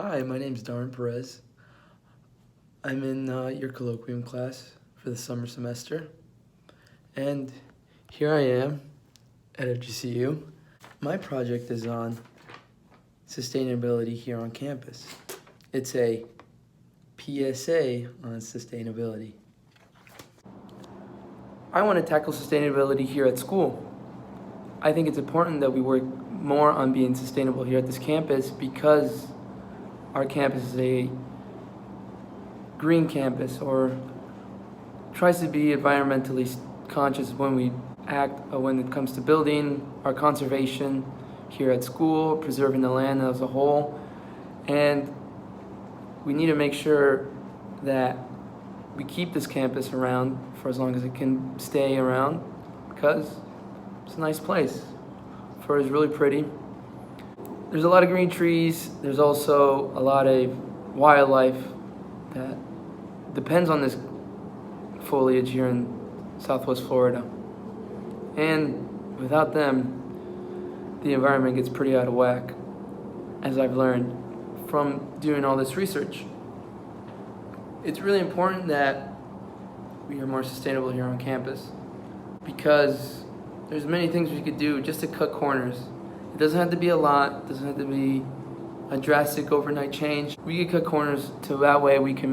Hi, my name's Darren Perez. I'm in your colloquium class for the summer semester, and here I am at FGCU. My project is on sustainability here on campus. It's a PSA on sustainability. I want to tackle sustainability here at school. I think it's important that we work more on being sustainable here at this campus because our campus is a green campus, or tries to be environmentally conscious when we act when it comes to building, our conservation here at school, preserving the land as a whole. And we need to make sure that we keep this campus around for as long as it can stay around, because it's a nice place. Florida is really pretty. There's a lot of green trees. There's also a lot of wildlife that depends on this foliage here in Southwest Florida. And without them, the environment gets pretty out of whack, as I've learned from doing all this research. It's really important that we are more sustainable here on campus, because there's many things we could do just to cut corners. It doesn't have to be a lot, it doesn't have to be a drastic overnight change. We can cut corners so that way we can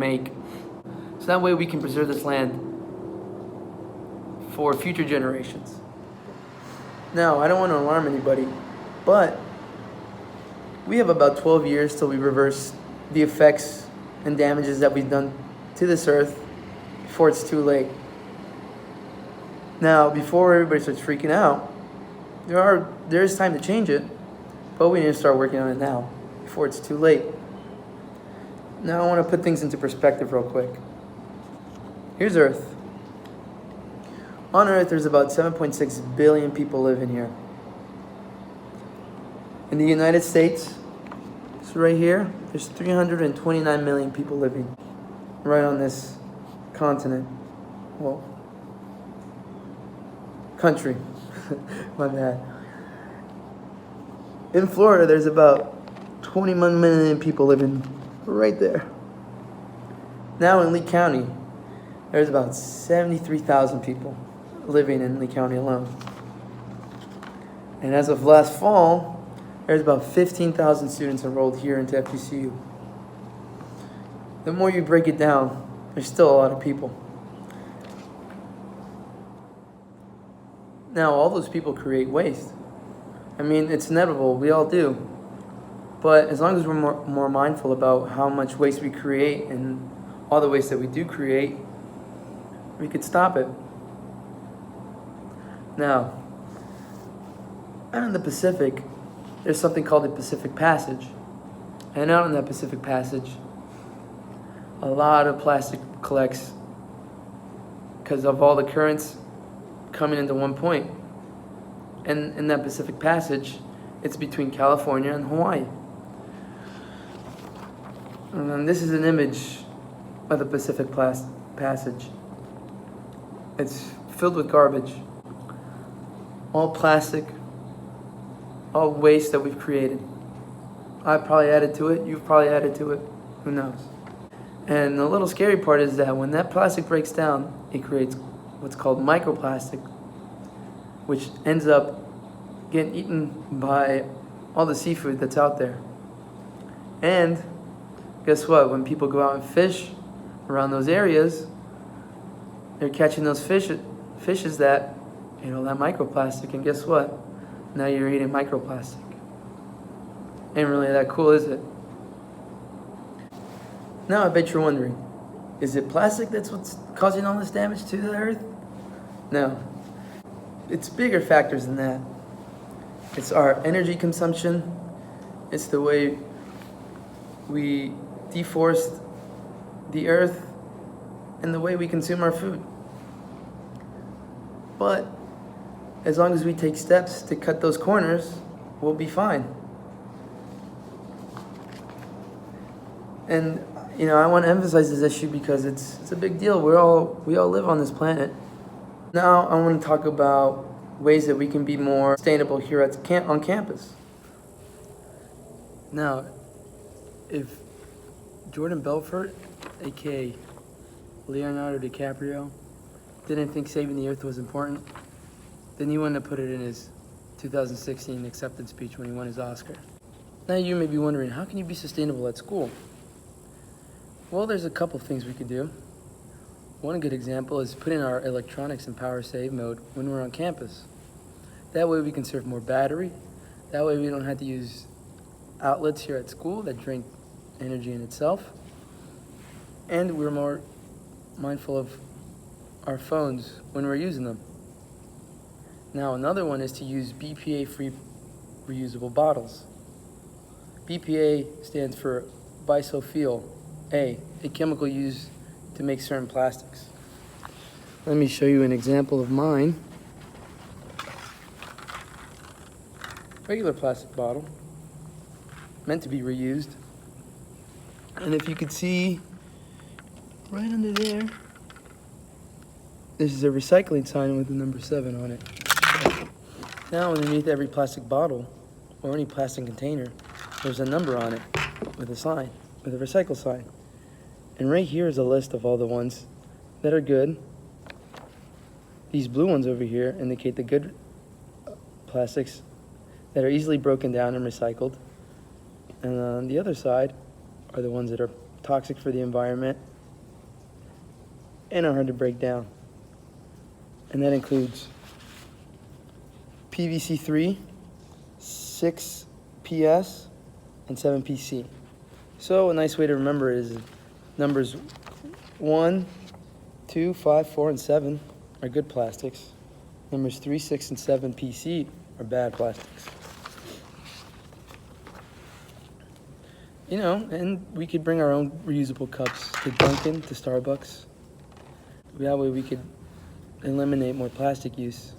preserve this land for future generations. Now, I don't want to alarm anybody, but we have about 12 years till we reverse the effects and damages that we've done to this earth before it's too late. Now, before everybody starts freaking out, there is time to change it, but we need to start working on it now before it's too late. Now, I want to put things into perspective real quick. Here's Earth. On Earth, there's about 7.6 billion people living here. In the United States, so right here, there's 329 million people living right on this continent. Well, country. My bad. In Florida, there's about 21 million people living right there. Now in Lee County, there's about 73,000 people living in Lee County alone. And as of last fall, there's about 15,000 students enrolled here into FGCU. The more you break it down, there's still a lot of people. Now, all those people create waste. I mean, it's inevitable, we all do. But as long as we're more mindful about how much waste we create and all the waste that we do create, we could stop it. Now, out in the Pacific, there's something called the Pacific Passage. And out in that Pacific Passage, a lot of plastic collects because of all the currents coming into one point. And in that Pacific Passage, it's between California and Hawaii. And this is an image of the Pacific Passage. It's filled with garbage, all plastic, all waste that we've created. I probably added to it, you've probably added to it, who knows. And the little scary part is that when that plastic breaks down, it creates what's called microplastic, which ends up getting eaten by all the seafood that's out there. And guess what? When people go out and fish around those areas, they're catching those fishes that, that microplastic. And guess what? Now you're eating microplastic. Ain't really that cool, is it? Now I bet you're wondering, is it plastic that's what's causing all this damage to the earth? No. It's bigger factors than that. It's our energy consumption. It's the way we deforest the earth and the way we consume our food. But as long as we take steps to cut those corners, we'll be fine. And I want to emphasize this issue because it's a big deal. We all live on this planet. Now I want to talk about ways that we can be more sustainable here on campus. Now, If Jordan Belfort, aka Leonardo DiCaprio, didn't think saving the earth was important, then he wouldn't have put it in his 2016 acceptance speech when he won his Oscar. Now you may be wondering, how can you be sustainable at school? Well, there's a couple things we could do. One good example is putting our electronics in power save mode when we're on campus. That way we can conserve more battery. That way we don't have to use outlets here at school that drink energy in itself. And we're more mindful of our phones when we're using them. Now another one is to use BPA-free reusable bottles. BPA stands for bisulfite A, a chemical used to make certain plastics. Let me show you an example of mine. Regular plastic bottle, meant to be reused. And if you could see right under there, this is a recycling sign with the number 7 on it. Now underneath every plastic bottle or any plastic container, there's a number on it with a sign, with a recycle sign. And right here is a list of all the ones that are good. These blue ones over here indicate the good plastics that are easily broken down and recycled. And on the other side are the ones that are toxic for the environment and are hard to break down. And that includes PVC 3, 6 PS, and 7 PC. So a nice way to remember is numbers 1, 2, 5, 4, and 7 are good plastics. Numbers 3, 6, and 7 PC are bad plastics. You know, and we could bring our own reusable cups to Dunkin', to Starbucks. That way we could eliminate more plastic use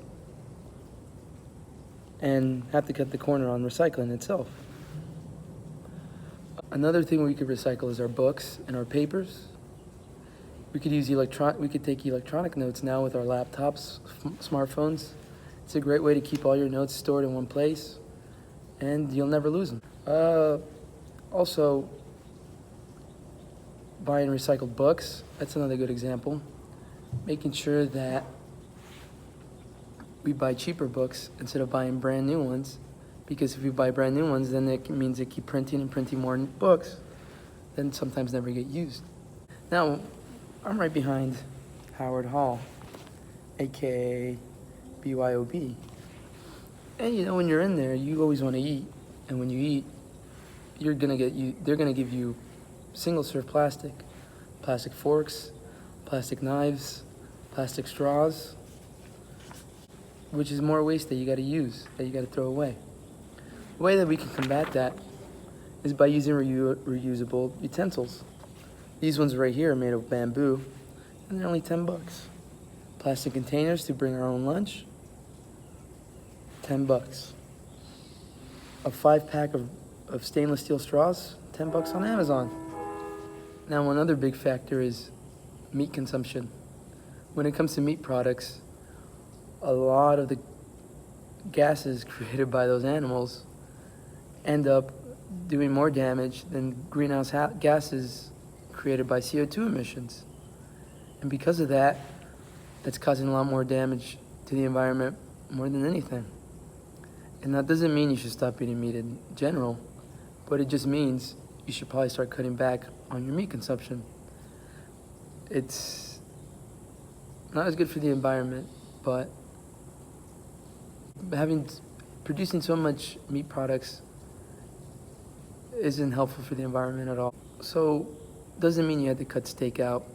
and have to cut the corner on recycling itself. Another thing we could recycle is our books and our papers. We could take electronic notes now with our laptops, smartphones. It's a great way to keep all your notes stored in one place, and you'll never lose them. Also, buying recycled books, that's another good example. Making sure that we buy cheaper books instead of buying brand new ones, because if we buy brand new ones, then it means they keep printing and printing more books, then sometimes never get used. Now, I'm right behind Howard Hall, aka BYOB. And you know, when you're in there, you always want to eat, and when you eat, they're gonna give you single-serve plastic forks, plastic knives, plastic straws, which is more waste that you gotta use, that you gotta throw away. The way that we can combat that is by using reusable utensils. These ones right here are made of bamboo, and they're only $10. Plastic containers to bring our own lunch, $10. A 5-pack of stainless steel straws, $10 on Amazon. Now, one other big factor is meat consumption. When it comes to meat products, a lot of the gases created by those animals end up doing more damage than greenhouse gases created by CO2 emissions. And because of that, that's causing a lot more damage to the environment more than anything. And that doesn't mean you should stop eating meat in general, but it just means you should probably start cutting back on your meat consumption. It's not as good for the environment, but producing so much meat products isn't helpful for the environment at all. So doesn't mean you have to cut steak out,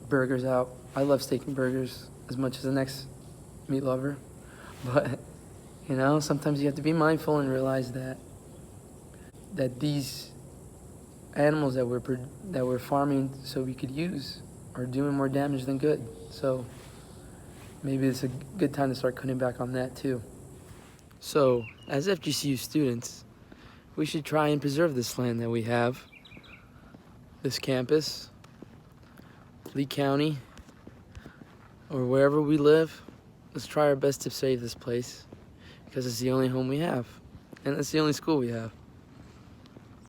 burgers out. I love steak and burgers as much as the next meat lover, but you know, sometimes you have to be mindful and realize that these animals that we're farming so we could use are doing more damage than good. So maybe it's a good time to start cutting back on that too. So as FGCU students, we should try and preserve this land that we have, this campus, Lee County, or wherever we live. Let's try our best to save this place, because it's the only home we have, and it's the only school we have.